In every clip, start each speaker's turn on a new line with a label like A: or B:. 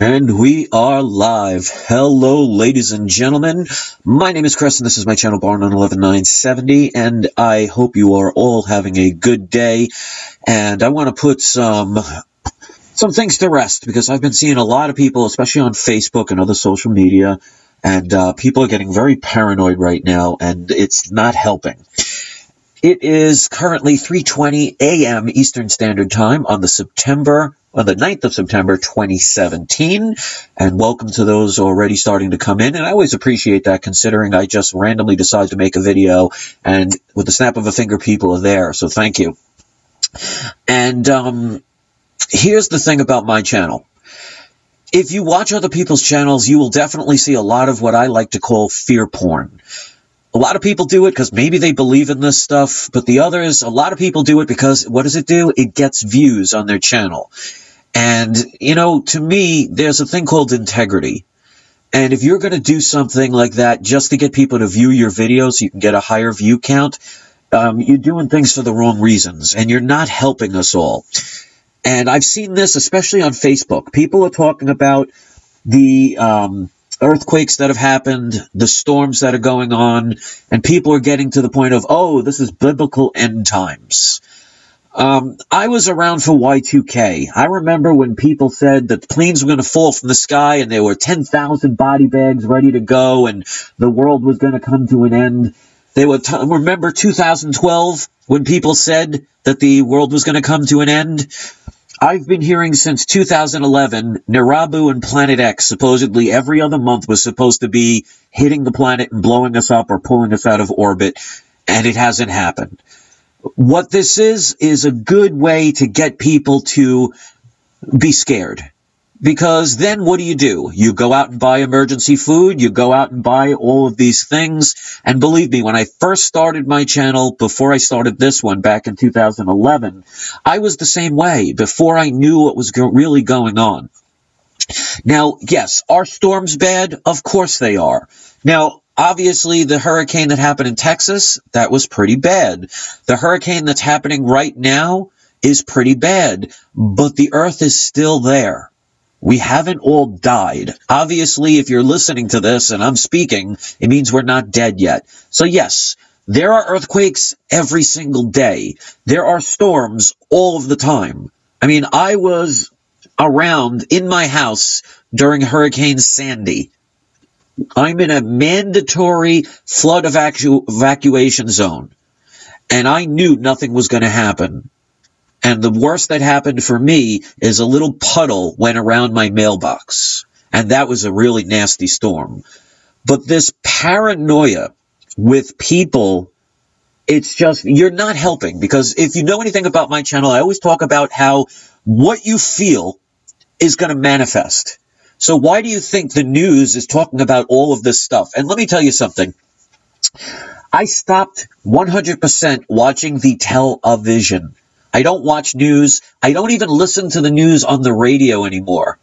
A: And we are live. Hello, ladies and gentlemen. My name is Chris, and this is my channel, Barn on 11970, and I hope you are all having a good day. And I want to put some things to rest, because I've been seeing a lot of people, especially on Facebook and other social media, and people are getting very paranoid right now, and it's not helping. It is currently 3:20 a.m. Eastern Standard Time on the 9th of September, 2017, and welcome to those already starting to come in, and I always appreciate that, considering I just randomly decide to make a video, and with the snap of a finger, people are there, so thank you. And here's the thing about my channel. If you watch other people's channels, you will definitely see a lot of what I like to call fear porn. A lot of people do it because maybe they believe in this stuff, but the others, a lot of people do it because, what does it do? It gets views on their channel. And, you know, to me, there's a thing called integrity. And if you're going to do something like that just to get people to view your videos so you can get a higher view count, you're doing things for the wrong reasons, and you're not helping us all. And I've seen this, especially on Facebook. People are talking about the earthquakes that have happened, the storms that are going on, and people are getting to the point of, oh, this is biblical end times. I was around for Y2K. I remember when people said that planes were going to fall from the sky and there were 10,000 body bags ready to go and the world was going to come to an end. Remember 2012 when people said that the world was going to come to an end? I've been hearing since 2011, Narabu and Planet X, supposedly every other month, was supposed to be hitting the planet and blowing us up or pulling us out of orbit, and it hasn't happened. What this is a good way to get people to be scared. Because then what do? You go out and buy emergency food, you go out and buy all of these things, and believe me, when I first started my channel, before I started this one back in 2011, I was the same way, before I knew what was really going on. Now, yes, are storms bad? Of course they are. Now, obviously, the hurricane that happened in Texas, that was pretty bad. The hurricane that's happening right now is pretty bad, but the earth is still there. We haven't all died. Obviously, if you're listening to this and I'm speaking, it means we're not dead yet. So yes, there are earthquakes every single day. There are storms all of the time. I mean, I was around in my house during Hurricane Sandy. I'm in a mandatory flood evacuation zone, and I knew nothing was going to happen. And the worst that happened for me is a little puddle went around my mailbox. And that was a really nasty storm. But this paranoia with people, it's just, you're not helping. Because if you know anything about my channel, I always talk about how what you feel is going to manifest. So why do you think the news is talking about all of this stuff? And let me tell you something. I stopped 100% watching the television. I don't watch news. I don't even listen to the news on the radio anymore,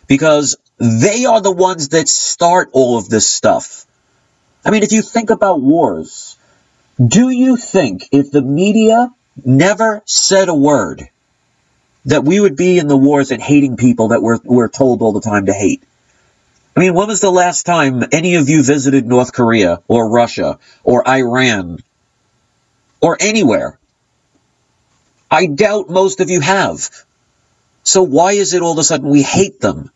A: because they are the ones that start all of this stuff. I mean, if you think about wars, do you think if the media never said a word that we would be in the wars and hating people that we're told all the time to hate? I mean, when was the last time any of you visited North Korea or Russia or Iran or anywhere? I doubt most of you have. So why is it all of a sudden we hate them?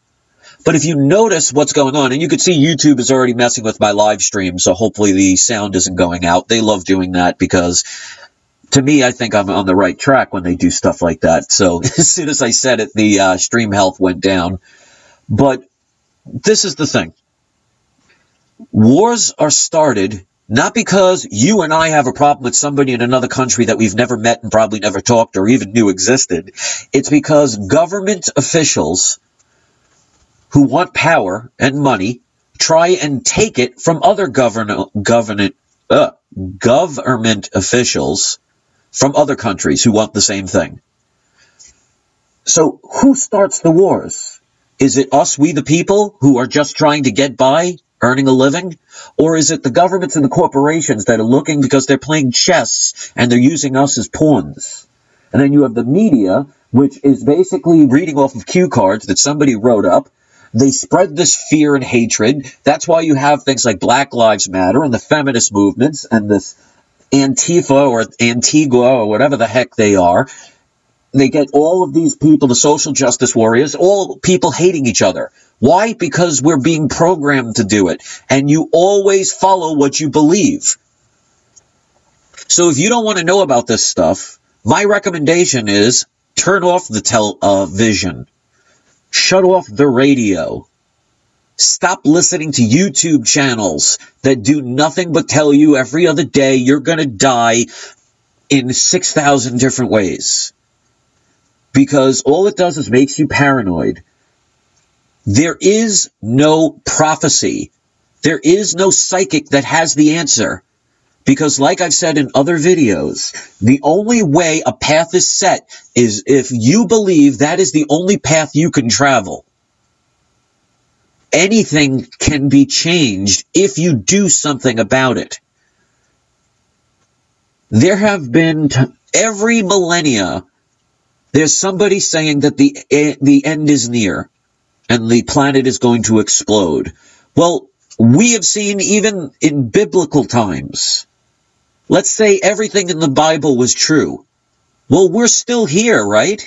A: But if you notice what's going on, and you can see YouTube is already messing with my live stream, so hopefully the sound isn't going out. They love doing that because, to me, I think I'm on the right track when they do stuff like that. So as soon as I said it, the stream health went down. But this is the thing. Wars are started not because you and I have a problem with somebody in another country that we've never met and probably never talked or even knew existed. It's because government officials who want power and money try and take it from other government officials from other countries who want the same thing. So who starts the wars? Is it us, we the people, who are just trying to get by, earning a living? Or is it the governments and the corporations that are looking because they're playing chess and they're using us as pawns? And then you have the media, which is basically reading off of cue cards that somebody wrote up. they spread this fear and hatred. That's why you have things like Black Lives Matter and the feminist movements and this Antifa or Antigua or whatever the heck they are. They get all of these people, the social justice warriors, all people hating each other. Why? Because we're being programmed to do it. And you always follow what you believe. So if you don't want to know about this stuff, my recommendation is turn off the television. Shut off the radio. Stop listening to YouTube channels that do nothing but tell you every other day you're going to die in 6,000 different ways. Because all it does is makes you paranoid. There is no prophecy. There is no psychic that has the answer. Because like I've said in other videos, the only way a path is set is if you believe that is the only path you can travel. Anything can be changed if you do something about it. There have been, every millennia, there's somebody saying that the end is near and the planet is going to explode. Well, we have seen even in biblical times, let's say everything in the Bible was true. Well, we're still here, right?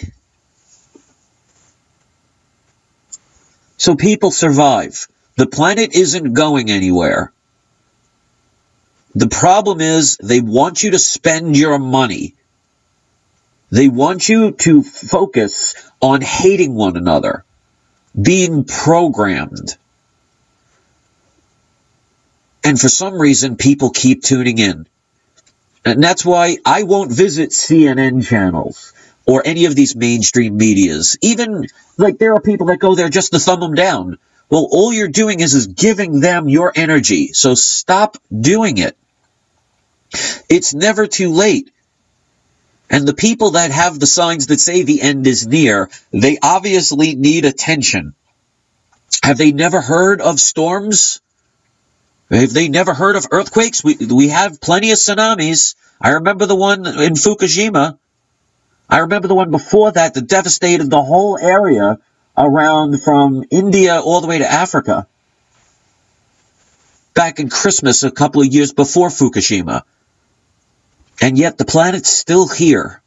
A: So people survive. The planet isn't going anywhere. The problem is they want you to spend your money. They want you to focus on hating one another, being programmed. And for some reason, people keep tuning in. And that's why I won't visit CNN channels or any of these mainstream medias. Even, like, there are people that go there just to thumb them down. Well, all you're doing is giving them your energy. So stop doing it. It's never too late. And the people that have the signs that say the end is near, they obviously need attention. Have they never heard of storms? Have they never heard of earthquakes? We have plenty of tsunamis. I remember the one in Fukushima. I remember the one before that that devastated the whole area around from India all the way to Africa. Back in Christmas a couple of years before Fukushima. And yet the planet's still here.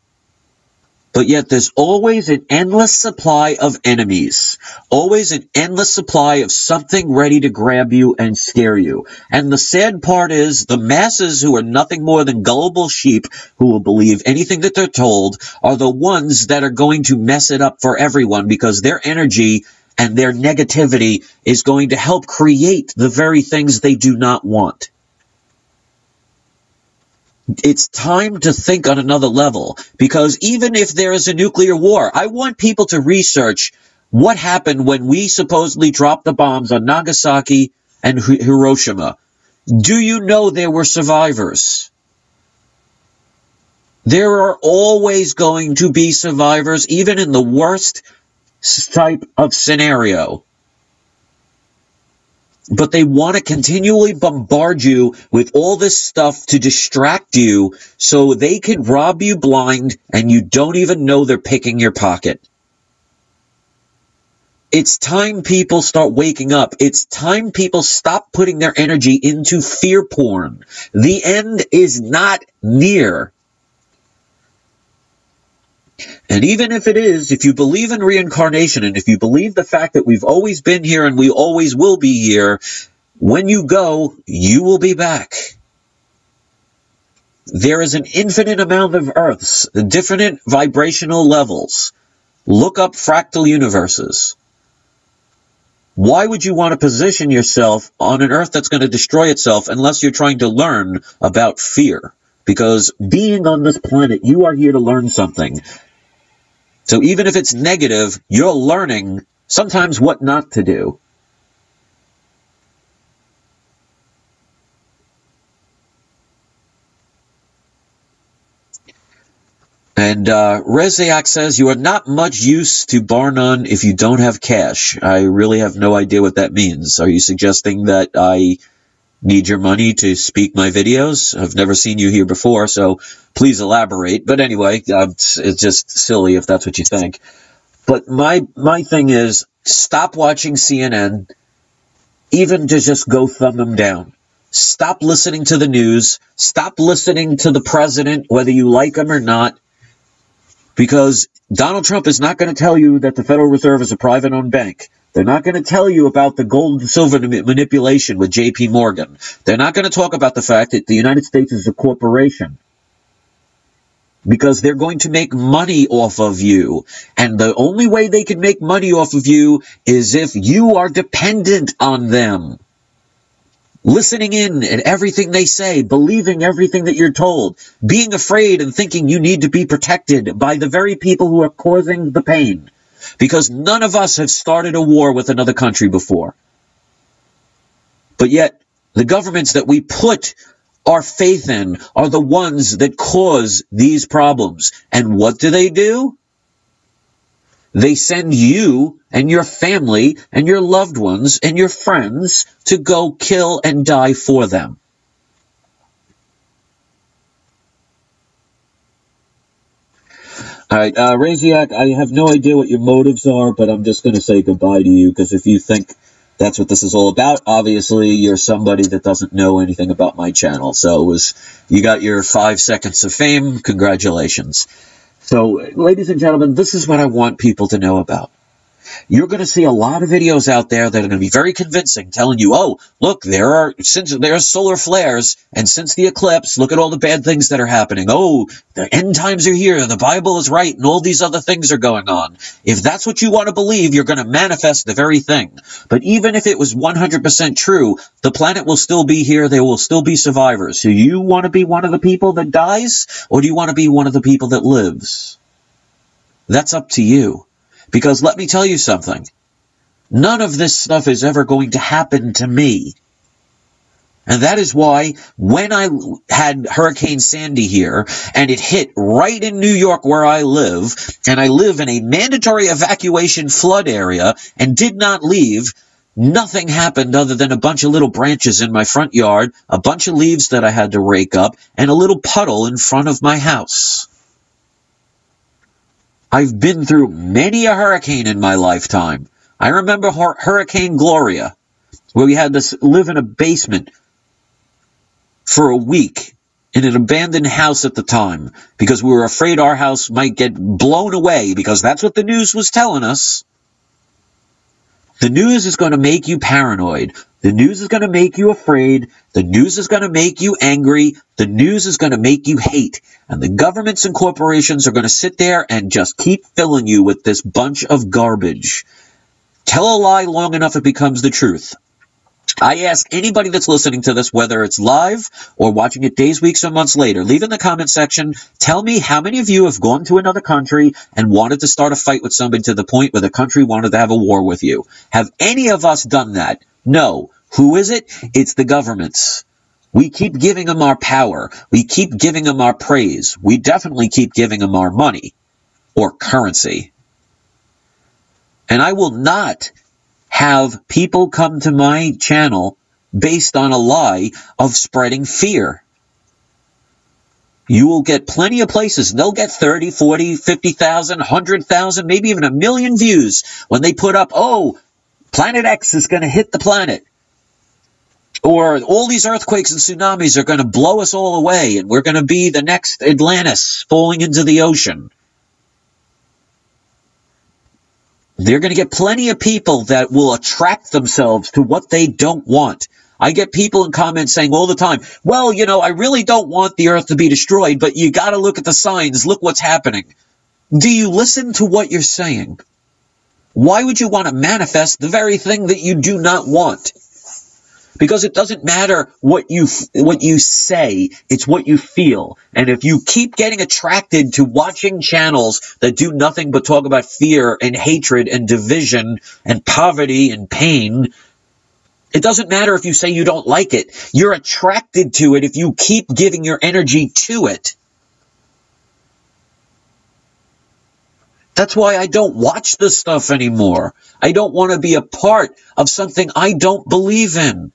A: But yet there's always an endless supply of enemies. Always an endless supply of something ready to grab you and scare you. And the sad part is the masses who are nothing more than gullible sheep who will believe anything that they're told are the ones that are going to mess it up for everyone because their energy and their negativity is going to help create the very things they do not want. It's time to think on another level, because even if there is a nuclear war, I want people to research what happened when we supposedly dropped the bombs on Nagasaki and Hiroshima. Do you know there were survivors? There are always going to be survivors, even in the worst type of scenario. But they want to continually bombard you with all this stuff to distract you so they can rob you blind and you don't even know they're picking your pocket. It's time people start waking up. It's time people stop putting their energy into fear porn. The end is not near. And even if it is, if you believe in reincarnation, and if you believe the fact that we've always been here and we always will be here, when you go, you will be back. There is an infinite amount of Earths, different vibrational levels. Look up fractal universes. Why would you want to position yourself on an Earth that's going to destroy itself unless you're trying to learn about fear? Because being on this planet, you are here to learn something. So even if it's negative, you're learning sometimes what not to do. And Rezayak says, you are not much use to bar none if you don't have cash. I really have no idea what that means. Are you suggesting that I need your money to speak my videos? I've never seen you here before, so please elaborate. But anyway, it's just silly if that's what you think. But my thing is, Stop watching CNN, even to just go thumb them down. Stop listening to the news. Stop listening to the president, whether you like him or not, because Donald Trump is not going to tell you that the Federal Reserve is a private-owned bank. They're not going to tell you about the gold and silver manipulation with J.P. Morgan. They're not going to talk about the fact that the United States is a corporation, because they're going to make money off of you. And the only way they can make money off of you is if you are dependent on them. Listening in at everything they say, believing everything that you're told, being afraid and thinking you need to be protected by the very people who are causing the pain. Because none of us have started a war with another country before. But yet, the governments that we put our faith in are the ones that cause these problems. And what do? They send you and your family and your loved ones and your friends to go kill and die for them. All right, Raziak, I have no idea what your motives are, but I'm just going to say goodbye to you, because if you think that's what this is all about, obviously you're somebody that doesn't know anything about my channel. So you got your 5 seconds of fame. Congratulations. So, ladies and gentlemen, this is what I want people to know about. You're going to see a lot of videos out there that are going to be very convincing, telling you, oh, look, since there are solar flares, and since the eclipse, look at all the bad things that are happening. Oh, the end times are here, the Bible is right, and all these other things are going on. If that's what you want to believe, you're going to manifest the very thing. But even if it was 100% true, the planet will still be here, there will still be survivors. So you want to be one of the people that dies, or do you want to be one of the people that lives? That's up to you. Because let me tell you something, none of this stuff is ever going to happen to me. And that is why when I had Hurricane Sandy here, and it hit right in New York where I live, and I live in a mandatory evacuation flood area and did not leave, nothing happened other than a bunch of little branches in my front yard, a bunch of leaves that I had to rake up, and a little puddle in front of my house. I've been through many a hurricane in my lifetime. I remember Hurricane Gloria, where we had to live in a basement for a week in an abandoned house at the time because we were afraid our house might get blown away, because that's what the news was telling us. The news is going to make you paranoid. The news is going to make you afraid. The news is going to make you angry. The news is going to make you hate. And the governments and corporations are going to sit there and just keep filling you with this bunch of garbage. Tell a lie long enough, it becomes the truth. I ask anybody that's listening to this, whether it's live or watching it days, weeks, or months later, leave in the comment section, tell me how many of you have gone to another country and wanted to start a fight with somebody to the point where the country wanted to have a war with you. Have any of us done that? No. Who is it? It's the governments. We keep giving them our power. We keep giving them our praise. We definitely keep giving them our money or currency. And I will not have people come to my channel based on a lie of spreading fear. You will get plenty of places, and they'll get 30, 40, 50,000, 100,000, maybe even 1 million views when they put up, oh, Planet X is going to hit the planet. Or all these earthquakes and tsunamis are going to blow us all away, and we're going to be the next Atlantis falling into the ocean. They're going to get plenty of people that will attract themselves to what they don't want. I get people in comments saying all the time, well, you know, I really don't want the earth to be destroyed, but you got to look at the signs. Look what's happening. Do you listen to what you're saying? Why would you want to manifest the very thing that you do not want? Because it doesn't matter what you say, it's what you feel. And if you keep getting attracted to watching channels that do nothing but talk about fear and hatred and division and poverty and pain, it doesn't matter if you say you don't like it. You're attracted to it if you keep giving your energy to it. That's why I don't watch this stuff anymore. I don't want to be a part of something I don't believe in.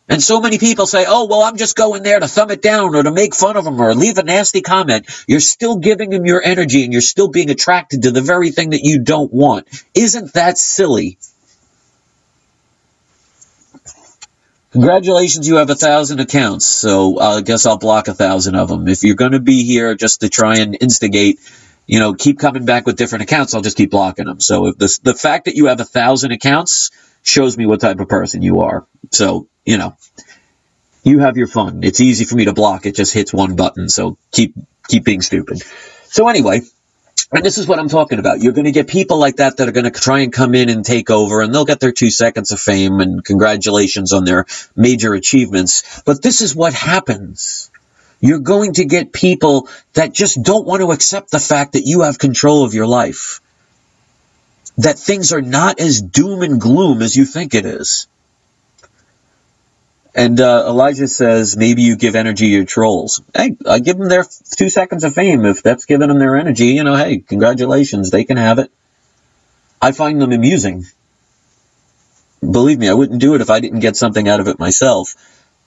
A: And so many people say, oh, well, I'm just going there to thumb it down or to make fun of them or leave a nasty comment. You're still giving them your energy and you're still being attracted to the very thing that you don't want. Isn't that silly? Congratulations, you have 1,000 accounts, so I guess I'll block 1,000 of them. If you're going to be here just to try and instigate, you know, keep coming back with different accounts, I'll just keep blocking them. So if the fact that you have 1,000 accounts shows me what type of person you are. So, you know, you have your fun. It's easy for me to block. It just hits one button. So keep being stupid. So anyway, and this is what I'm talking about. You're going to get people like that that are going to try and come in and take over, and they'll get their 2 seconds of fame and congratulations on their major achievements. But this is what happens. You're going to get people that just don't want to accept the fact that you have control of your life. That things are not as doom and gloom as you think it is. And Elijah says, maybe you give energy to your trolls. Hey, I give them their 2 seconds of fame. If that's giving them their energy, you know, hey, congratulations, they can have it. I find them amusing. Believe me, I wouldn't do it if I didn't get something out of it myself.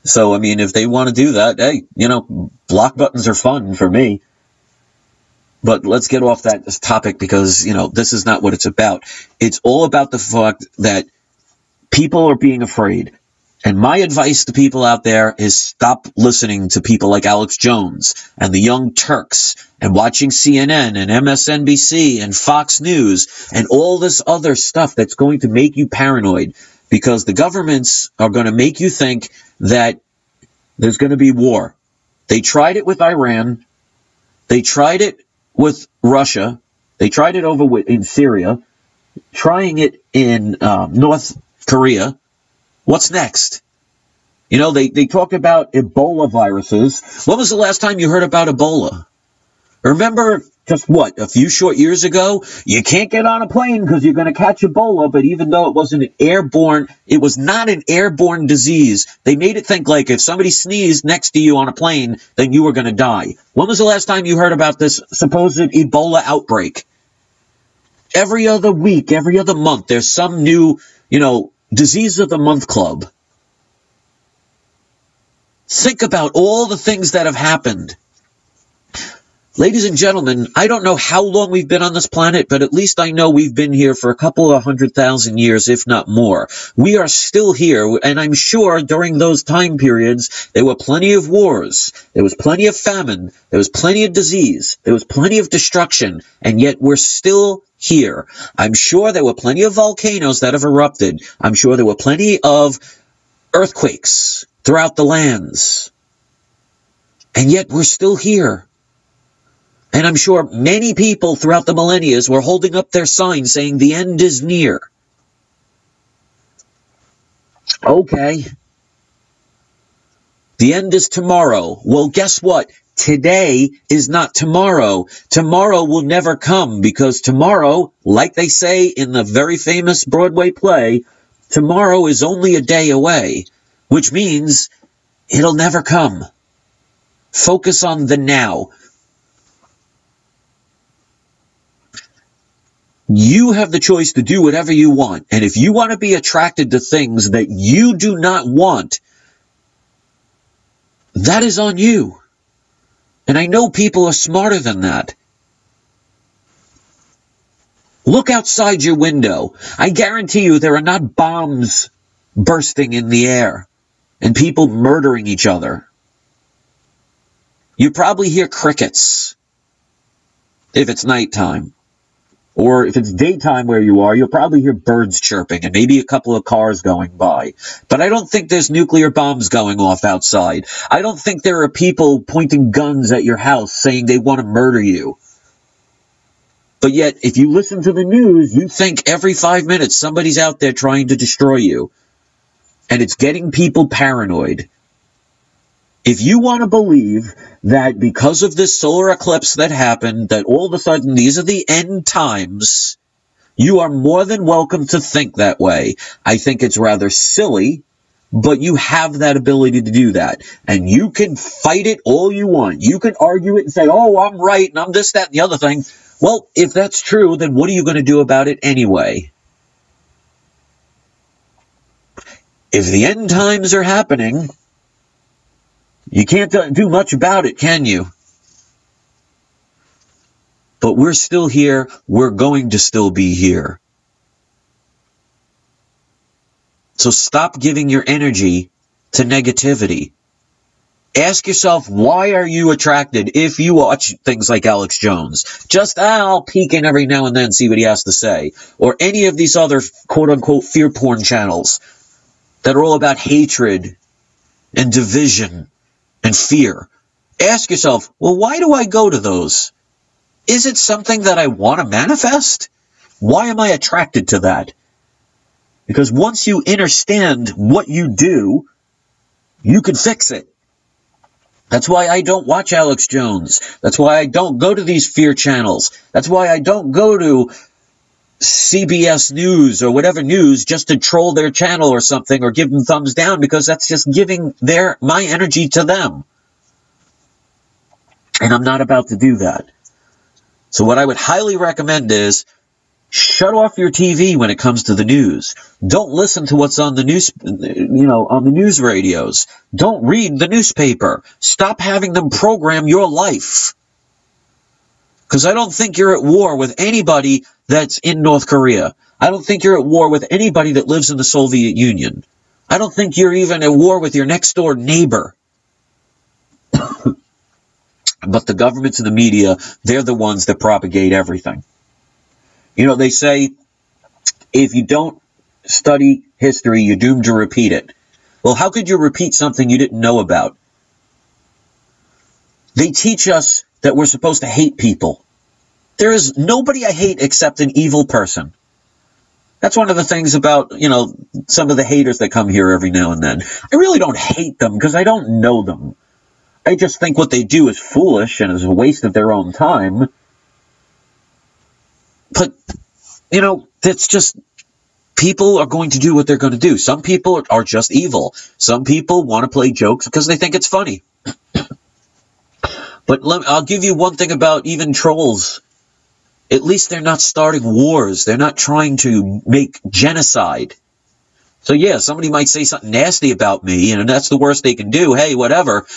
A: So, I mean, if they want to do that, hey, you know, block buttons are fun for me. But let's get off that topic because, you know, this is not what it's about. It's all about the fact that people are being afraid. And my advice to people out there is stop listening to people like Alex Jones and the Young Turks and watching CNN and MSNBC and Fox News and all this other stuff that's going to make you paranoid because the governments are going to make you think that there's going to be war. They tried it with Iran. They tried it with Russia. They tried it over in Syria, trying it in North Korea. What's next? You know, they talked about Ebola viruses. When was the last time you heard about Ebola? Remember just what, a few short years ago? You can't get on a plane because you're going to catch Ebola, but even though it wasn't an airborne, it was not an airborne disease. They made it think like if somebody sneezed next to you on a plane, then you were going to die. When was the last time you heard about this supposed Ebola outbreak? Every other week, every other month, there's some new, you know, Disease of the Month Club. Think about all the things that have happened. Ladies and gentlemen, I don't know how long we've been on this planet, but at least I know we've been here for a couple of 100,000 years, if not more. We are still here, and I'm sure during those time periods, there were plenty of wars, there was plenty of famine, there was plenty of disease, there was plenty of destruction, and yet we're still here. I'm sure there were plenty of volcanoes that have erupted. I'm sure there were plenty of earthquakes throughout the lands. And yet we're still here. And I'm sure many people throughout the millennia were holding up their signs saying the end is near. Okay. The end is tomorrow. Well, guess what? Today is not tomorrow. Tomorrow will never come because tomorrow, like they say in the very famous Broadway play, tomorrow is only a day away, which means it'll never come. Focus on the now. You have the choice to do whatever you want. And if you want to be attracted to things that you do not want, that is on you. And I know people are smarter than that. Look outside your window. I guarantee you there are not bombs bursting in the air and people murdering each other. You probably hear crickets if it's nighttime. Or if it's daytime where you are, you'll probably hear birds chirping and maybe a couple of cars going by. But I don't think there's nuclear bombs going off outside. I don't think there are people pointing guns at your house saying they want to murder you. But yet, if you listen to the news, you think every 5 minutes somebody's out there trying to destroy you. And it's getting people paranoid. If you want to believe that because of this solar eclipse that happened, that all of a sudden these are the end times, you are more than welcome to think that way. I think it's rather silly, but you have that ability to do that. And you can fight it all you want. You can argue it and say, oh, I'm right, and I'm this, that, and the other thing. Well, if that's true, then what are you going to do about it anyway? If the end times are happening, you can't do much about it, can you? But we're still here. We're going to still be here. So stop giving your energy to negativity. Ask yourself, why are you attracted if you watch things like Alex Jones? Just, I'll peek in every now and then, see what he has to say. Or any of these other quote-unquote fear porn channels that are all about hatred and division and fear. Ask yourself, well, why do I go to those? Is it something that I want to manifest? Why am I attracted to that? Because once you understand what you do, you can fix it. That's why I don't watch Alex Jones. That's why I don't go to these fear channels. That's why I don't go to CBS News or whatever news just to troll their channel or something or give them thumbs down, because that's just giving my energy to them. And I'm not about to do that. So what I would highly recommend is shut off your TV when it comes to the news. Don't listen to what's on the news, on the news radios. Don't read the newspaper. Stop having them program your life. Because I don't think you're at war with anybody that's in North Korea. I don't think you're at war with anybody that lives in the Soviet Union. I don't think you're even at war with your next door neighbor. But the governments and the media, they're the ones that propagate everything. They say, if you don't study history, you're doomed to repeat it. Well, how could you repeat something you didn't know about? They teach us that we're supposed to hate people. There is nobody I hate except an evil person. That's one of the things about, some of the haters that come here every now and then. I really don't hate them because I don't know them. I just think what they do is foolish and is a waste of their own time. But, that's just, people are going to do what they're going to do. Some people are just evil. Some people want to play jokes because they think it's funny. But I'll give you one thing about even trolls. At least they're not starting wars. They're not trying to make genocide. So yeah, somebody might say something nasty about me, and that's the worst they can do. Hey, whatever.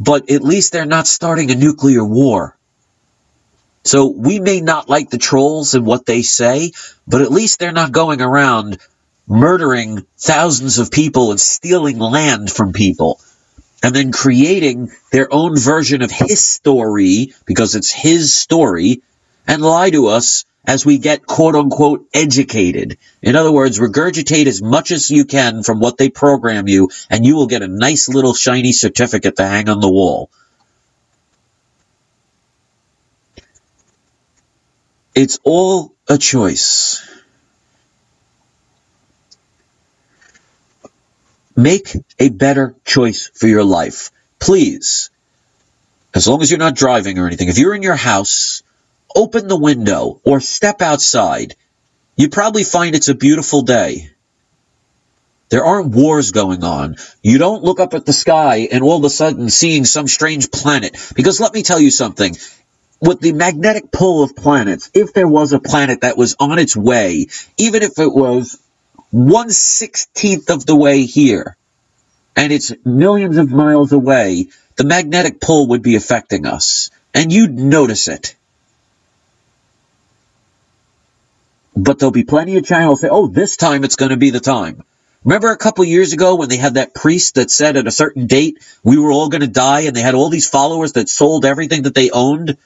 A: But at least they're not starting a nuclear war. So we may not like the trolls and what they say, but at least they're not going around murdering thousands of people and stealing land from people and then creating their own version of his story, because it's his story, and lie to us as we get quote-unquote educated. In other words, regurgitate as much as you can from what they program you, and you will get a nice little shiny certificate to hang on the wall. It's all a choice. Make a better choice for your life. Please. As long as you're not driving or anything. If you're in your house, open the window or step outside. You probably find it's a beautiful day. There aren't wars going on. You don't look up at the sky and all of a sudden seeing some strange planet. Because let me tell you something. With the magnetic pull of planets, if there was a planet that was on its way, even if it was 1/16th of the way here, and it's millions of miles away, the magnetic pull would be affecting us. And you'd notice it. But there'll be plenty of channels that say, oh, this time it's going to be the time. Remember a couple years ago when they had that priest that said at a certain date we were all going to die, and they had all these followers that sold everything that they owned?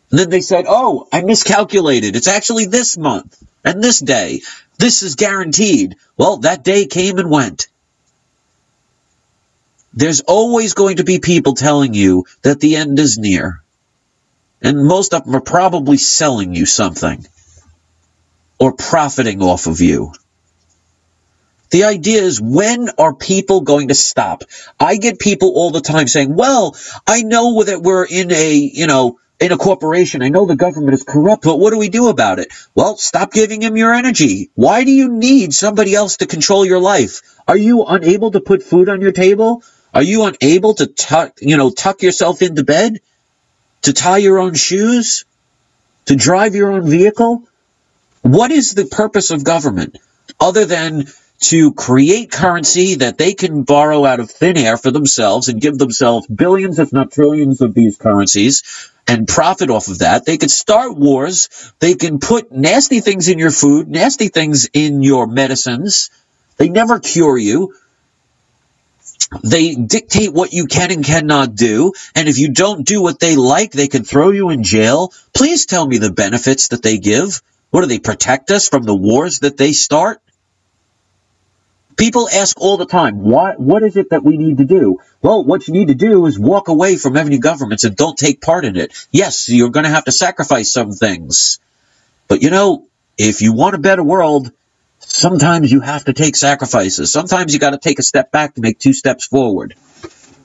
A: And then they said, oh, I miscalculated. It's actually this month and this day. This is guaranteed. Well, that day came and went. There's always going to be people telling you that the end is near. And most of them are probably selling you something or profiting off of you. The idea is, when are people going to stop? I get people all the time saying, well, I know that we're in a corporation. I know the government is corrupt, but what do we do about it? Well, stop giving him your energy. Why do you need somebody else to control your life? Are you unable to put food on your table? Are you unable to tuck yourself into bed? To tie your own shoes? To drive your own vehicle? What is the purpose of government other than to create currency that they can borrow out of thin air for themselves and give themselves billions, if not trillions, of these currencies and profit off of that. They could start wars. They can put nasty things in your food, nasty things in your medicines. They never cure you. They dictate what you can and cannot do, and if you don't do what they like, they can throw you in jail. Please tell me the benefits that they give. What do they protect us from the wars that they start? People ask all the time, what is it that we need to do? Well, what you need to do is walk away from any governments and don't take part in it. Yes, you're going to have to sacrifice some things. But you know, if you want a better world, sometimes you have to take sacrifices. Sometimes you got to take a step back to make 2 steps forward.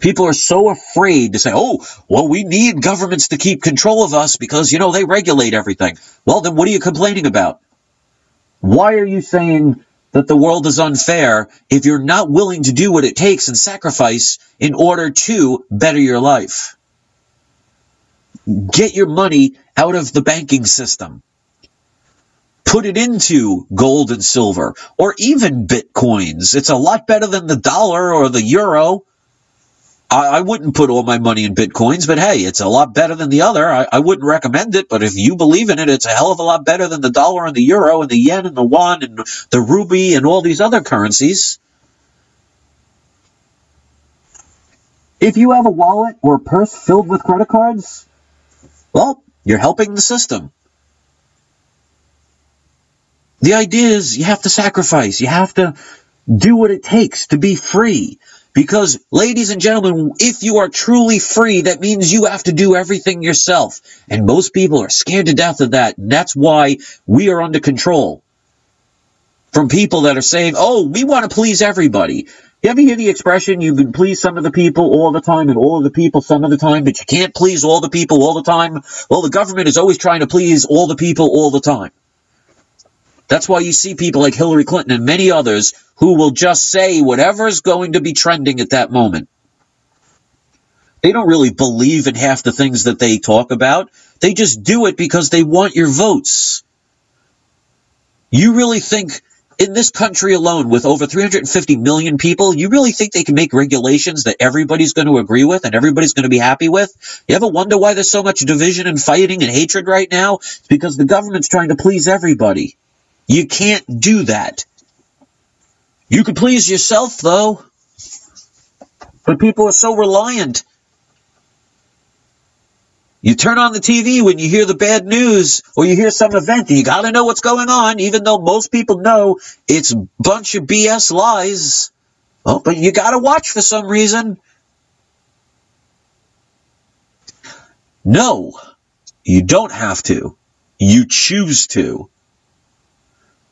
A: People are so afraid to say, oh, well, we need governments to keep control of us because, you know, they regulate everything. Well, then what are you complaining about? Why are you saying that the world is unfair if you're not willing to do what it takes and sacrifice in order to better your life? Get your money out of the banking system. Put it into gold and silver, or even bitcoins. It's a lot better than the dollar or the euro. I wouldn't put all my money in bitcoins, but hey, it's a lot better than the other. I wouldn't recommend it, but if you believe in it, it's a hell of a lot better than the dollar and the euro and the yen and the won and the rupee and all these other currencies. If you have a wallet or a purse filled with credit cards, well, you're helping the system. The idea is you have to sacrifice. You have to do what it takes to be free. Because, ladies and gentlemen, if you are truly free, that means you have to do everything yourself. And most people are scared to death of that. And that's why we are under control. From people that are saying, oh, we want to please everybody. You ever hear the expression, you can please some of the people all the time and all of the people some of the time, but you can't please all the people all the time? Well, the government is always trying to please all the people all the time. That's why you see people like Hillary Clinton and many others who will just say whatever is going to be trending at that moment. They don't really believe in half the things that they talk about. They just do it because they want your votes. You really think in this country alone, with over 350 million people, you really think they can make regulations that everybody's going to agree with and everybody's going to be happy with? You ever wonder why there's so much division and fighting and hatred right now? It's because the government's trying to please everybody. You can't do that. You can please yourself, though. But people are so reliant. You turn on the TV when you hear the bad news or you hear some event and you got to know what's going on, even though most people know it's a bunch of BS lies. Oh, but you got to watch for some reason. No, you don't have to. You choose to.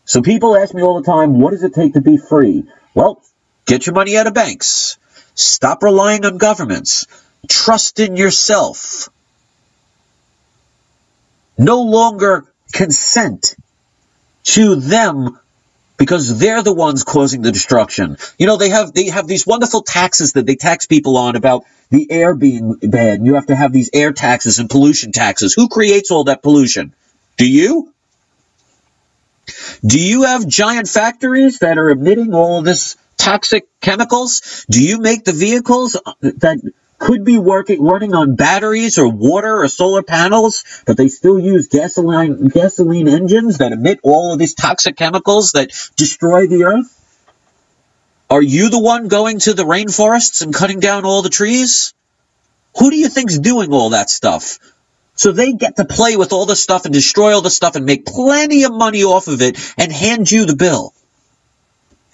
A: So people ask me all the time, what does it take to be free? Well, get your money out of banks. Stop relying on governments. Trust in yourself. No longer consent to them because they're the ones causing the destruction. You know, they have these wonderful taxes that they tax people on about the air being bad. And you have to have these air taxes and pollution taxes. Who creates all that pollution? Do you? Do you have giant factories that are emitting all of this toxic chemicals? Do you make the vehicles that could be running on batteries or water or solar panels, but they still use gasoline engines that emit all of these toxic chemicals that destroy the earth? Are you the one going to the rainforests and cutting down all the trees? Who do you think's doing all that stuff? So they get to play with all this stuff and destroy all this stuff and make plenty of money off of it and hand you the bill.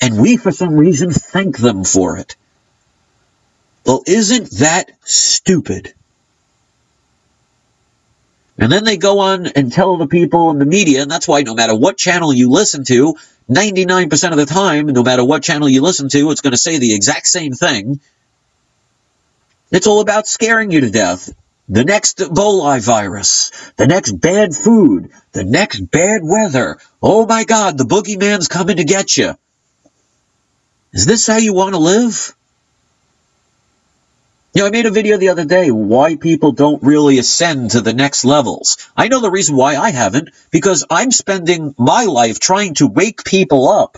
A: And we, for some reason, thank them for it. Well, isn't that stupid? And then they go on and tell the people in the media, and that's why no matter what channel you listen to, 99% of the time, no matter what channel you listen to, it's going to say the exact same thing. It's all about scaring you to death. The next Ebola virus, the next bad food, the next bad weather. Oh my God, the boogeyman's coming to get you. Is this how you want to live? You know, I made a video the other day why people don't really ascend to the next levels. I know the reason why I haven't, because I'm spending my life trying to wake people up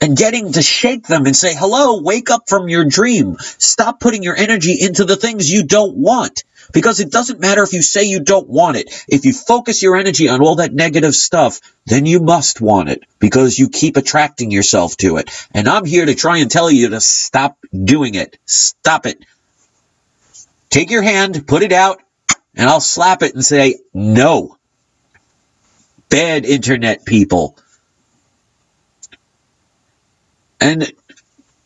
A: and getting to shake them and say, hello, wake up from your dream. Stop putting your energy into the things you don't want. Because it doesn't matter if you say you don't want it. If you focus your energy on all that negative stuff, then you must want it because you keep attracting yourself to it. And I'm here to try and tell you to stop doing it. Stop it. Take your hand, put it out, and I'll slap it and say, no. Bad internet people. And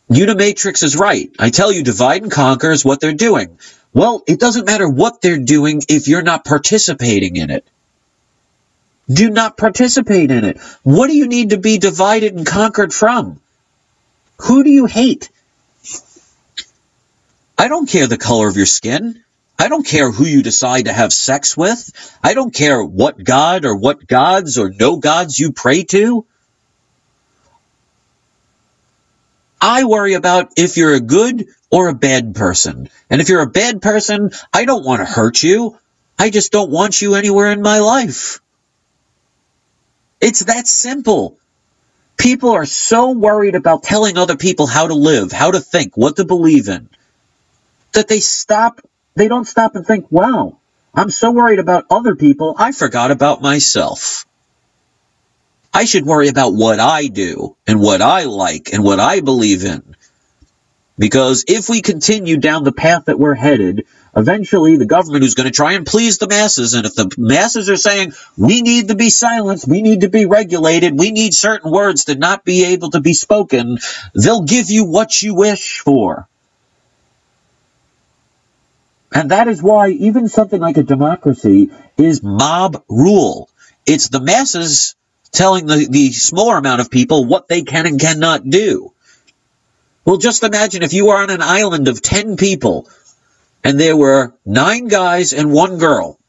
A: Unimatrix is right. I tell you, divide and conquer is what they're doing. Well, it doesn't matter what they're doing if you're not participating in it. Do not participate in it. What do you need to be divided and conquered from? Who do you hate? I don't care the color of your skin. I don't care who you decide to have sex with. I don't care what god or what gods or no gods you pray to. I worry about if you're a good or a bad person. And if you're a bad person, I don't want to hurt you. I just don't want you anywhere in my life. It's that simple. People are so worried about telling other people how to live, how to think, what to believe in, that they don't stop and think, wow, I'm so worried about other people, I forgot about myself. I should worry about what I do and what I like and what I believe in. Because if we continue down the path that we're headed, eventually the government is going to try and please the masses. And if the masses are saying, we need to be silenced, we need to be regulated, we need certain words to not be able to be spoken, they'll give you what you wish for. And that is why even something like a democracy is mob rule. It's the masses telling the smaller amount of people what they can and cannot do. Well, just imagine if you were on an island of 10 people, and there were 9 guys and 1 girl,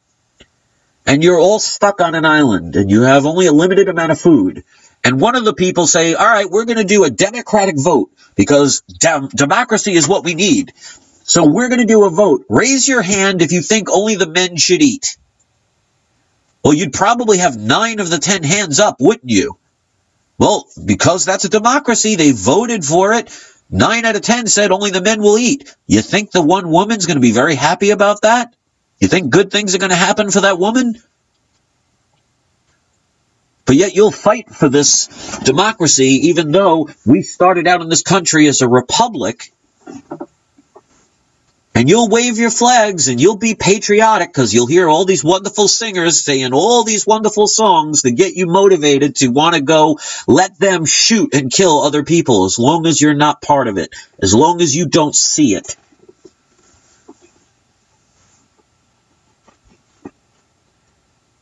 A: and you're all stuck on an island, and you have only a limited amount of food, and one of the people say, all right, we're going to do a democratic vote, because democracy is what we need. So we're going to do a vote. Raise your hand if you think only the men should eat. Well, you'd probably have 9 of the 10 hands up, wouldn't you? Well, because that's a democracy, they voted for it. 9 out of 10 said only the men will eat. You think the one woman's going to be very happy about that? You think good things are going to happen for that woman? But yet you'll fight for this democracy, even though we started out in this country as a republic. And you'll wave your flags and you'll be patriotic because you'll hear all these wonderful singers saying all these wonderful songs to get you motivated to want to go let them shoot and kill other people as long as you're not part of it, as long as you don't see it.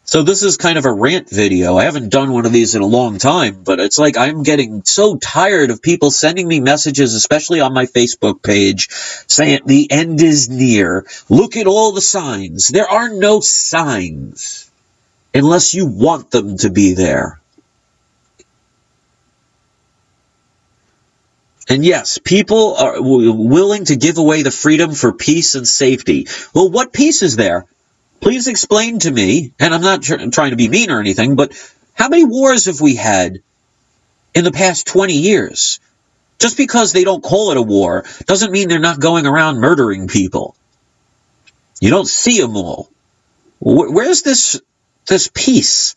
A: So this is kind of a rant video. I haven't done one of these in a long time, but it's like I'm getting so tired of people sending me messages, especially on my Facebook page, saying the end is near. Look at all the signs. There are no signs unless you want them to be there. And yes, people are willing to give away the freedom for peace and safety. Well, what peace is there? Please explain to me, and I'm not trying to be mean or anything, but how many wars have we had in the past 20 years? Just because they don't call it a war doesn't mean they're not going around murdering people. You don't see them all. Where's this peace?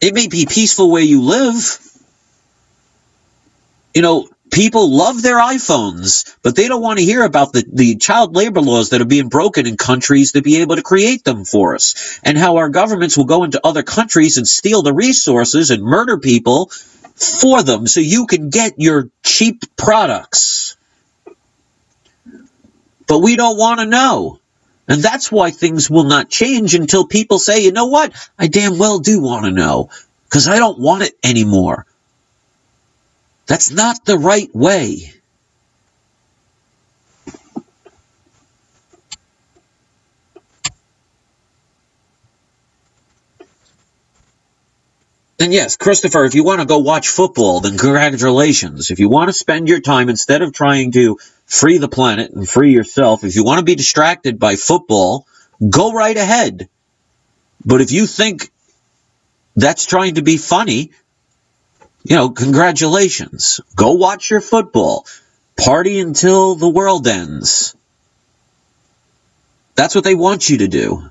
A: It may be peaceful where you live. You know, people love their iPhones, but they don't want to hear about the child labor laws that are being broken in countries to be able to create them for us, and how our governments will go into other countries and steal the resources and murder people for them so you can get your cheap products. But we don't want to know. And that's why things will not change until people say, you know what, I damn well do want to know, because I don't want it anymore. That's not the right way. And yes, Christopher, if you want to go watch football, then congratulations. If you want to spend your time, instead of trying to free the planet and free yourself, if you want to be distracted by football, go right ahead. But if you think that's trying to be funny, congratulations. Go watch your football. Party until the world ends. That's what they want you to do.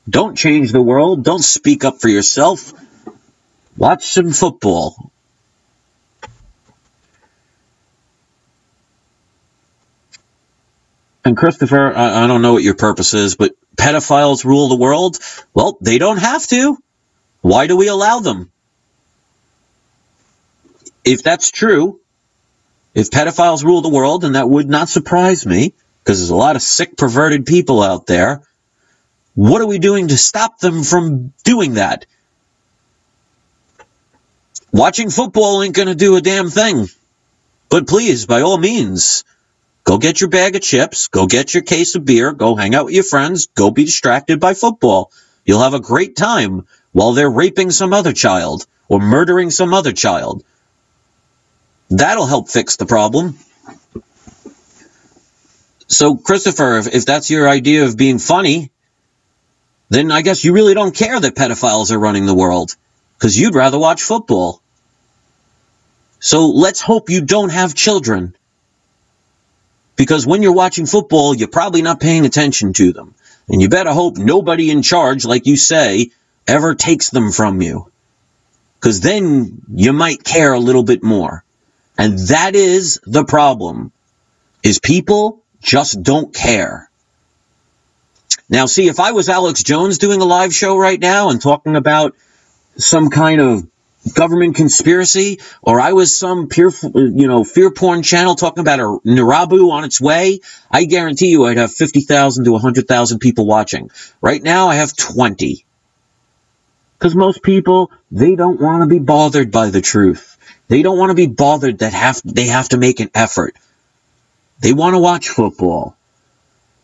A: Don't change the world. Don't speak up for yourself. Watch some football. And Christopher, I don't know what your purpose is, but pedophiles rule the world? Well, they don't have to. Why do we allow them? If that's true, if pedophiles rule the world, and that would not surprise me, because there's a lot of sick, perverted people out there, what are we doing to stop them from doing that? Watching football ain't going to do a damn thing. But please, by all means, go get your bag of chips, go get your case of beer, go hang out with your friends, go be distracted by football. You'll have a great time while they're raping some other child or murdering some other child. That'll help fix the problem. So, Christopher, if that's your idea of being funny, then I guess you really don't care that pedophiles are running the world, because you'd rather watch football. So let's hope you don't have children, because when you're watching football, you're probably not paying attention to them. And you better hope nobody in charge, like you say, ever takes them from you, because then you might care a little bit more. And that is the problem, is people just don't care. Now, see, if I was Alex Jones doing a live show right now and talking about some kind of government conspiracy, or I was some fear porn channel talking about a Narabu on its way, I guarantee you I'd have 50,000 to 100,000 people watching. Right now, I have 20. Because most people, they don't want to be bothered by the truth. They don't want to be bothered that they have to make an effort. They want to watch football.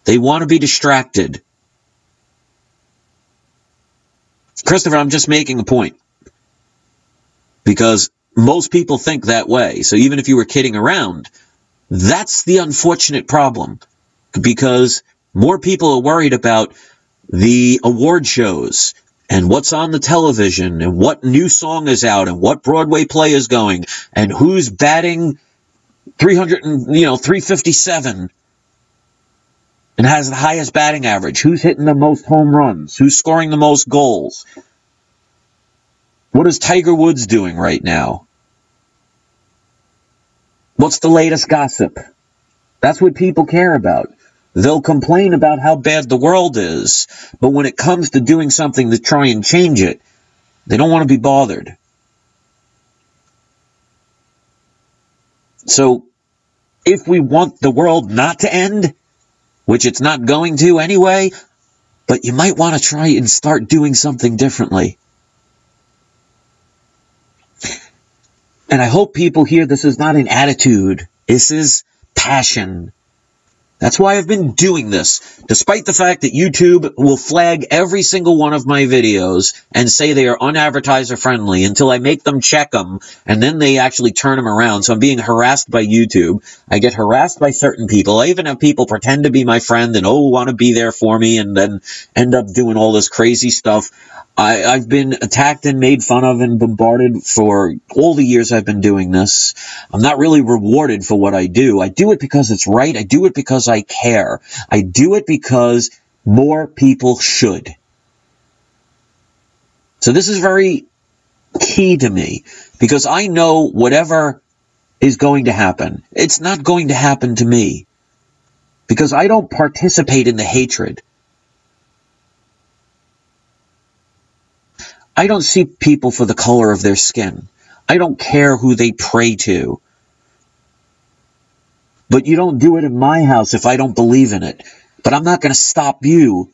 A: They want to be distracted. Christopher, I'm just making a point. Because most people think that way. So even if you were kidding around, that's the unfortunate problem. Because more people are worried about the award shows and what's on the television and what new song is out and what Broadway play is going and who's batting 357 and has the highest batting average, who's hitting the most home runs, who's scoring the most goals. What is Tiger Woods doing right now? What's the latest gossip? That's what people care about. They'll complain about how bad the world is, but when it comes to doing something to try and change it, they don't want to be bothered. So, if we want the world not to end, which it's not going to anyway, but you might want to try and start doing something differently. And I hope people hear this is not an attitude. This is passion. That's why I've been doing this, despite the fact that YouTube will flag every single one of my videos and say they are unadvertiser friendly until I make them check them, and then they actually turn them around. So I'm being harassed by YouTube. I get harassed by certain people. I even have people pretend to be my friend and, want to be there for me, and then end up doing all this crazy stuff. I've been attacked and made fun of and bombarded for all the years I've been doing this. I'm not really rewarded for what I do. I do it because it's right. I do it because I care. I do it because more people should. So this is very key to me, because I know whatever is going to happen, it's not going to happen to me, because I don't participate in the hatred. I don't see people for the color of their skin. I don't care who they pray to. But you don't do it in my house if I don't believe in it. But I'm not going to stop you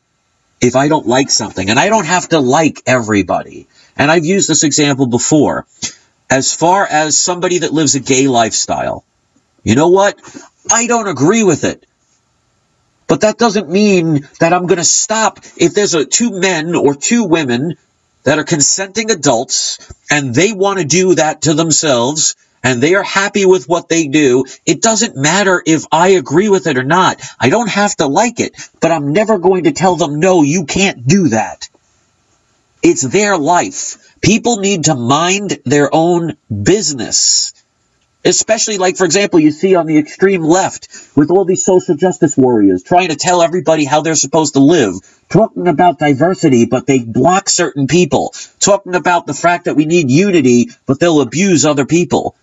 A: if I don't like something. And I don't have to like everybody. And I've used this example before. As far as somebody that lives a gay lifestyle, you know what? I don't agree with it. But that doesn't mean that I'm going to stop if there's two men or two women that are consenting adults, and they want to do that to themselves, and they are happy with what they do. It doesn't matter if I agree with it or not. I don't have to like it, but I'm never going to tell them, no, you can't do that. It's their life. People need to mind their own business. Especially, like, for example, you see on the extreme left with all these social justice warriors trying to tell everybody how they're supposed to live, talking about diversity, but they block certain people, talking about the fact that we need unity, but they'll abuse other people.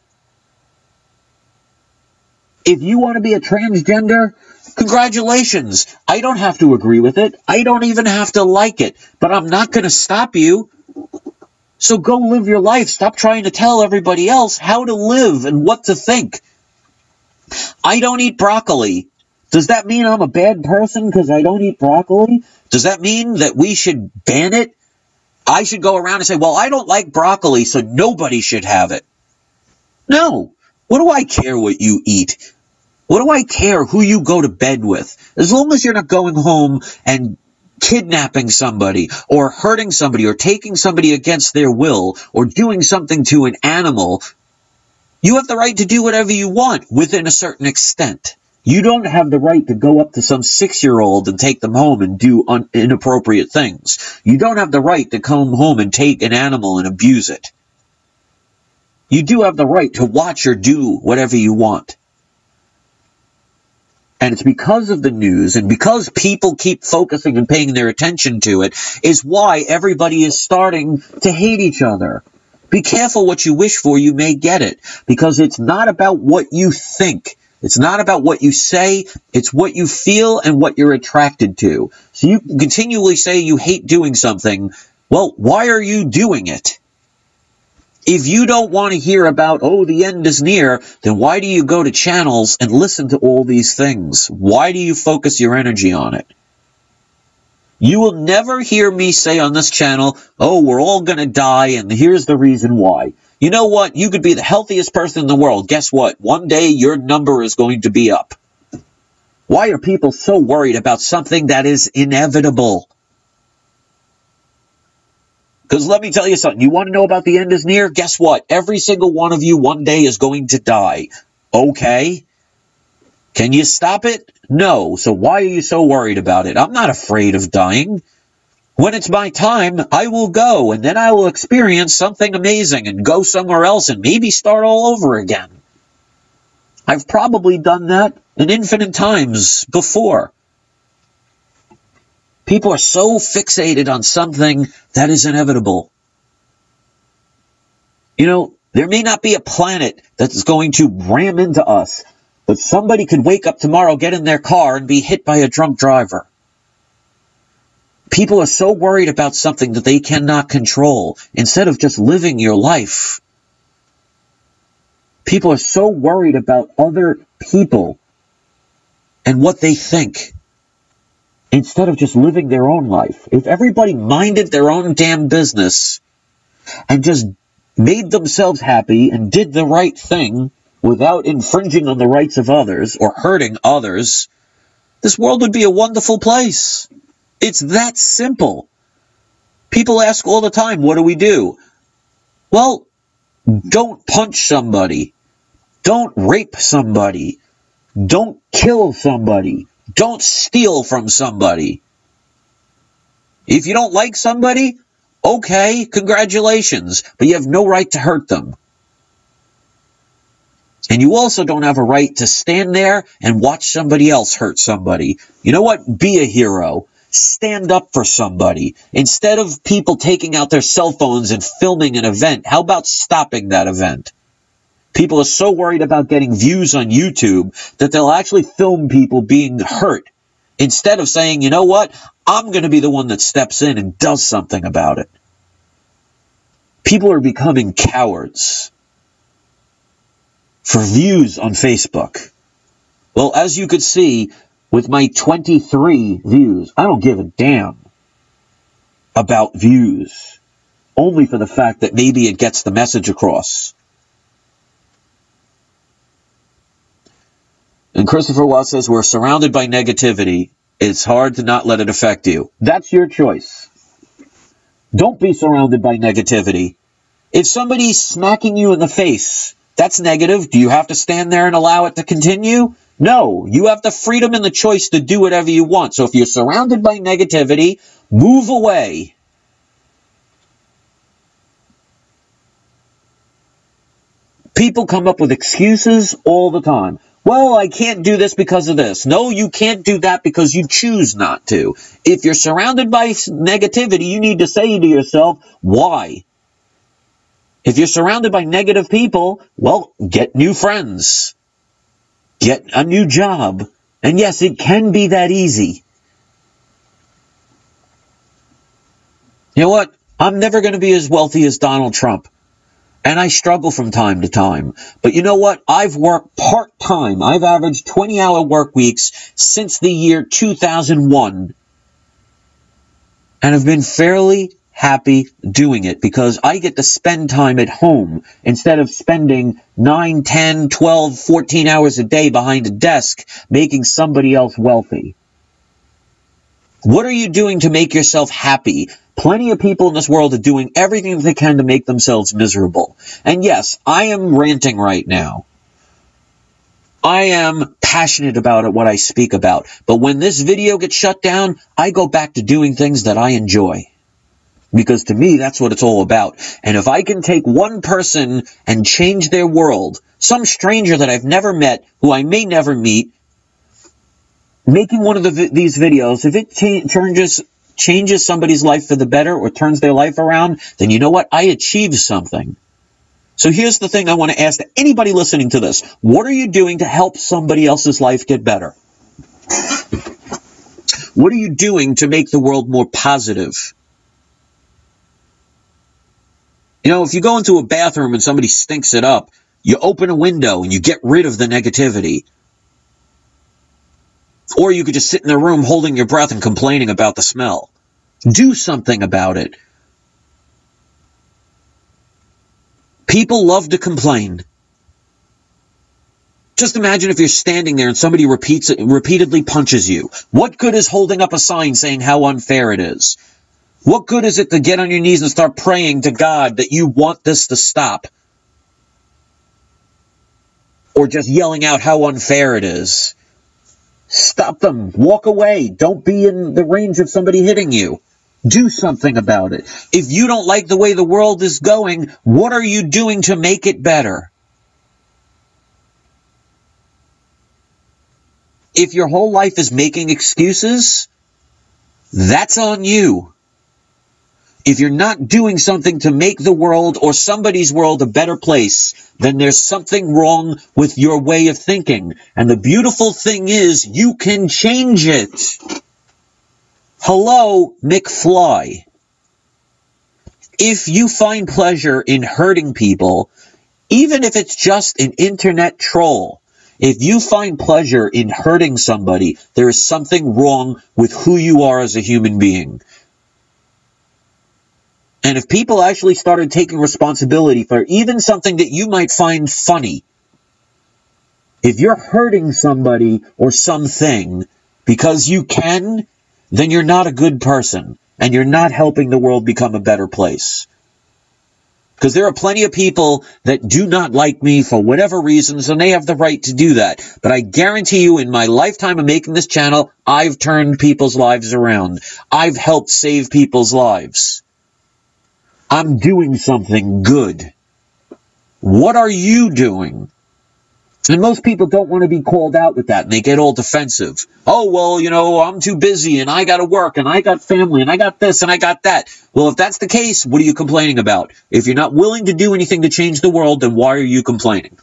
A: If you want to be a transgender, congratulations. I don't have to agree with it. I don't even have to like it, but I'm not going to stop you. So go live your life. Stop trying to tell everybody else how to live and what to think. I don't eat broccoli. Does that mean I'm a bad person because I don't eat broccoli? Does that mean that we should ban it? I should go around and say, well, I don't like broccoli, so nobody should have it. No. What do I care what you eat? What do I care who you go to bed with? As long as you're not going home and kidnapping somebody or hurting somebody or taking somebody against their will or doing something to an animal, you have the right to do whatever you want within a certain extent. You don't have the right to go up to some 6-year-old and take them home and do inappropriate things. You don't have the right to come home and take an animal and abuse it. You do have the right to watch or do whatever you want. And it's because of the news and because people keep focusing and paying their attention to it is why everybody is starting to hate each other. Be careful what you wish for, you may get it. Because it's not about what you think. It's not about what you say. It's what you feel and what you're attracted to. So you continually say you hate doing something. Well, why are you doing it? If you don't want to hear about, oh, the end is near, then why do you go to channels and listen to all these things? Why do you focus your energy on it? You will never hear me say on this channel, oh, we're all going to die, and here's the reason why. You know what? You could be the healthiest person in the world. Guess what? One day your number is going to be up. Why are people so worried about something that is inevitable? Because let me tell you something. You want to know about the end is near? Guess what? Every single one of you one day is going to die. Okay? Can you stop it? No. So why are you so worried about it? I'm not afraid of dying. When it's my time, I will go, and then I will experience something amazing and go somewhere else and maybe start all over again. I've probably done that an infinite times before. People are so fixated on something that is inevitable. You know, there may not be a planet that's going to ram into us, but somebody could wake up tomorrow, get in their car, and be hit by a drunk driver. People are so worried about something that they cannot control, instead of just living your life. People are so worried about other people and what they think, instead of just living their own life. If everybody minded their own damn business and just made themselves happy and did the right thing without infringing on the rights of others or hurting others, this world would be a wonderful place. It's that simple. People ask all the time, what do we do? Well, don't punch somebody. Don't rape somebody. Don't kill somebody. Don't steal from somebody. If you don't like somebody, okay, congratulations, but you have no right to hurt them. And you also don't have a right to stand there and watch somebody else hurt somebody. You know what? Be a hero. Stand up for somebody. Instead of people taking out their cell phones and filming an event, how about stopping that event? People are so worried about getting views on YouTube that they'll actually film people being hurt instead of saying, you know what, I'm going to be the one that steps in and does something about it. People are becoming cowards for views on Facebook. Well, as you could see, with my 23 views, I don't give a damn about views, only for the fact that maybe it gets the message across. And Christopher Watts says, we're surrounded by negativity. It's hard to not let it affect you. That's your choice. Don't be surrounded by negativity. If somebody's smacking you in the face, that's negative. Do you have to stand there and allow it to continue? No. You have the freedom and the choice to do whatever you want. So if you're surrounded by negativity, move away. People come up with excuses all the time. Well, I can't do this because of this. No, you can't do that because you choose not to. If you're surrounded by negativity, you need to say to yourself, why? If you're surrounded by negative people, well, get new friends. Get a new job. And yes, it can be that easy. You know what? I'm never going to be as wealthy as Donald Trump. And I struggle from time to time. But you know what? I've worked part-time. I've averaged 20-hour work weeks since the year 2001. And I've been fairly happy doing it because I get to spend time at home instead of spending 9, 10, 12, 14 hours a day behind a desk making somebody else wealthy. What are you doing to make yourself happy? Plenty of people in this world are doing everything that they can to make themselves miserable. And yes, I am ranting right now. I am passionate about it, what I speak about. But when this video gets shut down, I go back to doing things that I enjoy. Because to me, that's what it's all about. And if I can take one person and change their world, some stranger that I've never met, who I may never meet, making one of these videos, if it changes somebody's life for the better or turns their life around, then you know what? I achieved something. So here's the thing I want to ask to anybody listening to this. What are you doing to help somebody else's life get better? What are you doing to make the world more positive? You know, if you go into a bathroom and somebody stinks it up, you open a window and you get rid of the negativity. Or you could just sit in the room holding your breath and complaining about the smell. Do something about it. People love to complain. Just imagine if you're standing there and somebody repeatedly punches you. What good is holding up a sign saying how unfair it is? What good is it to get on your knees and start praying to God that you want this to stop? Or just yelling out how unfair it is? Stop them. Walk away. Don't be in the range of somebody hitting you. Do something about it. If you don't like the way the world is going, what are you doing to make it better? If your whole life is making excuses, that's on you. If you're not doing something to make the world or somebody's world a better place, then there's something wrong with your way of thinking. And the beautiful thing is, you can change it. Hello, McFly. If you find pleasure in hurting people, even if it's just an internet troll, if you find pleasure in hurting somebody, there is something wrong with who you are as a human being. And if people actually started taking responsibility for even something that you might find funny, if you're hurting somebody or something because you can, then you're not a good person, and you're not helping the world become a better place. Because there are plenty of people that do not like me for whatever reasons, and they have the right to do that. But I guarantee you, in my lifetime of making this channel, I've turned people's lives around. I've helped save people's lives. I'm doing something good. What are you doing? And most people don't want to be called out with that, and they get all defensive. Oh, well, you know, I'm too busy, and I got to work, and I got family, and I got this, and I got that. Well, if that's the case, what are you complaining about? If you're not willing to do anything to change the world, then why are you complaining?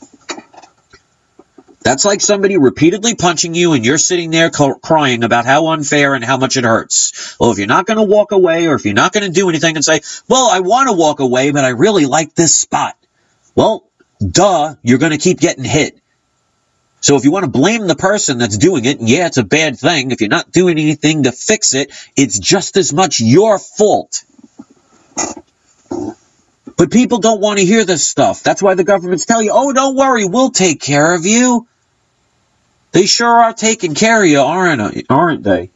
A: That's like somebody repeatedly punching you, and you're sitting there crying about how unfair and how much it hurts. Well, if you're not going to walk away, or if you're not going to do anything and say, well, I want to walk away, but I really like this spot. Well, duh, you're going to keep getting hit. So if you want to blame the person that's doing it, yeah, it's a bad thing. If you're not doing anything to fix it, it's just as much your fault. But people don't want to hear this stuff. That's why the governments tell you, oh, don't worry, we'll take care of you. They sure are taking care of you, aren't they?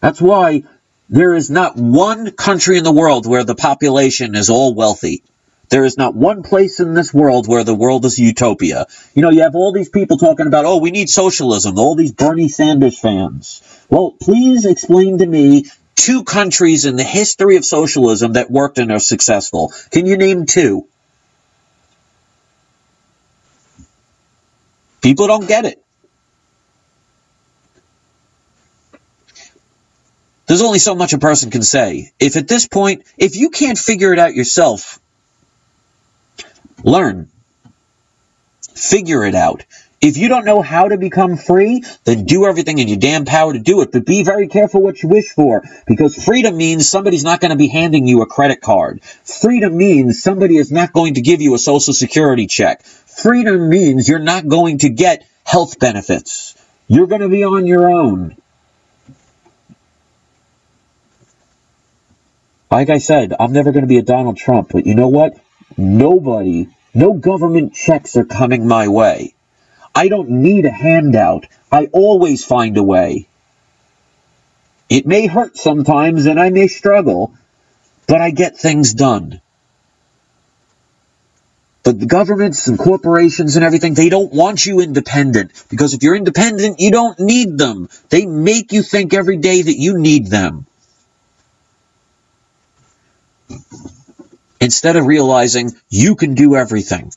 A: That's why there is not one country in the world where the population is all wealthy. There is not one place in this world where the world is utopia. You know, you have all these people talking about, oh, we need socialism, all these Bernie Sanders fans. Well, please explain to me 2 countries in the history of socialism that worked and are successful. Can you name 2? People don't get it. There's only so much a person can say. If at this point, if you can't figure it out yourself, learn. Figure it out. If you don't know how to become free, then do everything in your damn power to do it. But be very careful what you wish for, because freedom means somebody's not going to be handing you a credit card. Freedom means somebody is not going to give you a Social Security check. Freedom means you're not going to get health benefits. You're going to be on your own. Like I said, I'm never going to be a Donald Trump, but you know what? Nobody, no government checks are coming my way. I don't need a handout. I always find a way. It may hurt sometimes and I may struggle, but I get things done. But the governments and corporations and everything, they don't want you independent. Because if you're independent, you don't need them. They make you think every day that you need them. Instead of realizing you can do everything.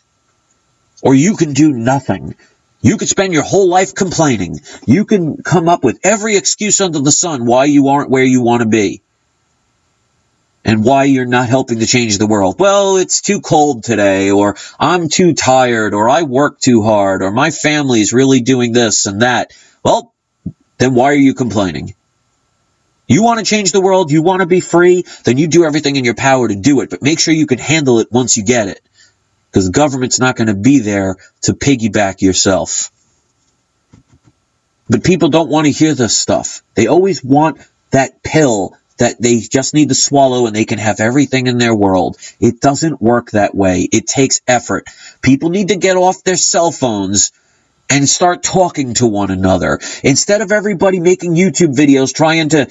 A: Or you can do nothing. You could spend your whole life complaining. You can come up with every excuse under the sun why you aren't where you want to be. And why you're not helping to change the world. Well, it's too cold today, or I'm too tired, or I work too hard, or my family's really doing this and that. Well, then why are you complaining? You want to change the world, you want to be free, then you do everything in your power to do it. But make sure you can handle it once you get it. Because the government's not going to be there to piggyback yourself. But people don't want to hear this stuff. They always want that pill that they just need to swallow and they can have everything in their world. It doesn't work that way. It takes effort. People need to get off their cell phones and start talking to one another. Instead of everybody making YouTube videos trying to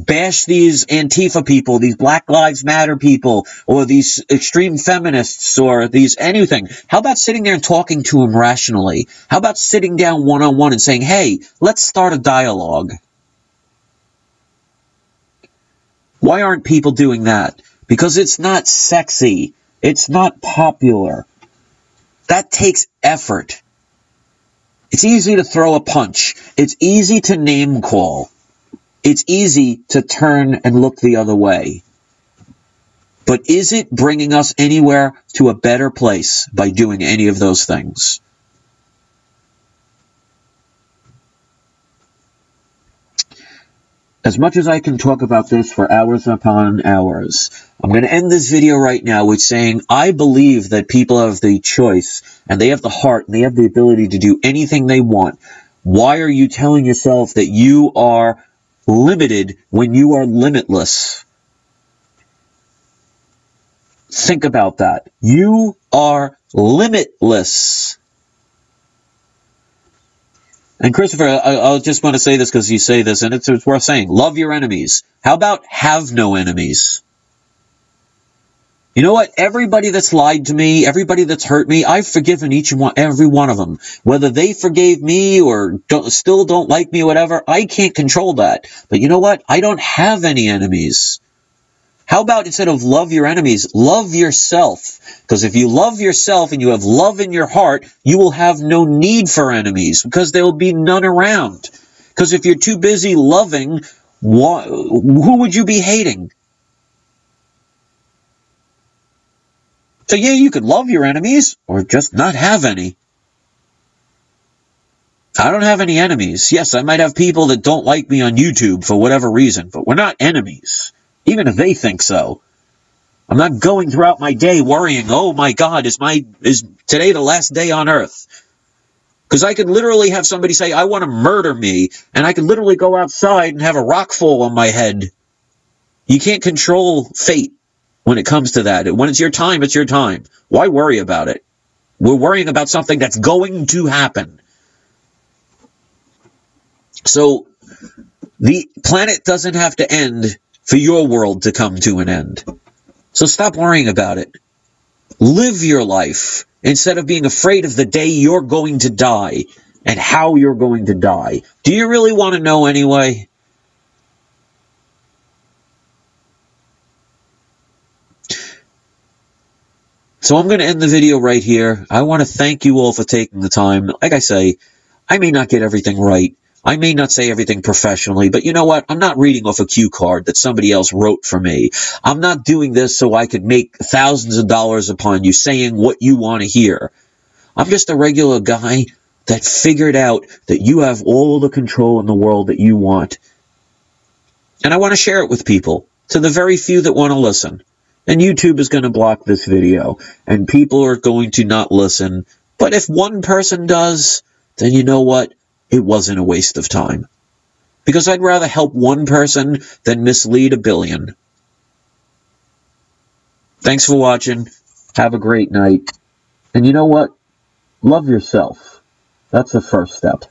A: bash these Antifa people, these Black Lives Matter people, or these extreme feminists, or these anything. How about sitting there and talking to them rationally? How about sitting down one-on-one and saying, hey, let's start a dialogue? Why aren't people doing that? Because it's not sexy. It's not popular. That takes effort. It's easy to throw a punch. It's easy to name call. It's easy to turn and look the other way. But is it bringing us anywhere to a better place by doing any of those things? As much as I can talk about this for hours upon hours, I'm going to end this video right now with saying I believe that people have the choice and they have the heart and they have the ability to do anything they want. Why are you telling yourself that you are limited when you are limitless? Think about that. You are limitless. And Christopher, I just want to say this because you say this, and it's worth saying. Love your enemies. How about have no enemies? You know what? Everybody that's lied to me, everybody that's hurt me, I've forgiven every one of them. Whether they forgave me or still don't like me or whatever, I can't control that. But you know what? I don't have any enemies. How about instead of love your enemies, love yourself? Because if you love yourself and you have love in your heart, you will have no need for enemies because there will be none around. Because if you're too busy loving, who would you be hating? So yeah, you could love your enemies or just not have any. I don't have any enemies. Yes, I might have people that don't like me on YouTube for whatever reason, but we're not enemies. Even if they think so. I'm not going throughout my day worrying, oh my God, is today the last day on earth? Because I could literally have somebody say, I want to murder me, and I could literally go outside and have a rock fall on my head. You can't control fate when it comes to that. When it's your time, it's your time. Why worry about it? We're worrying about something that's going to happen. So, the planet doesn't have to end for your world to come to an end. So stop worrying about it. Live your life instead of being afraid of the day you're going to die and how you're going to die. Do you really want to know anyway? So I'm going to end the video right here. I want to thank you all for taking the time. Like I say, I may not get everything right. I may not say everything professionally, but you know what? I'm not reading off a cue card that somebody else wrote for me. I'm not doing this so I could make thousands of dollars upon you saying what you want to hear. I'm just a regular guy that figured out that you have all the control in the world that you want. And I want to share it with people, to the very few that want to listen. And YouTube is going to block this video, and people are going to not listen. But if one person does, then you know what? It wasn't a waste of time. Because I'd rather help one person than mislead a billion. Thanks for watching. Have a great night. And you know what? Love yourself. That's the first step.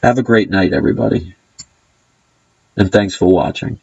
A: Have a great night, everybody. And thanks for watching.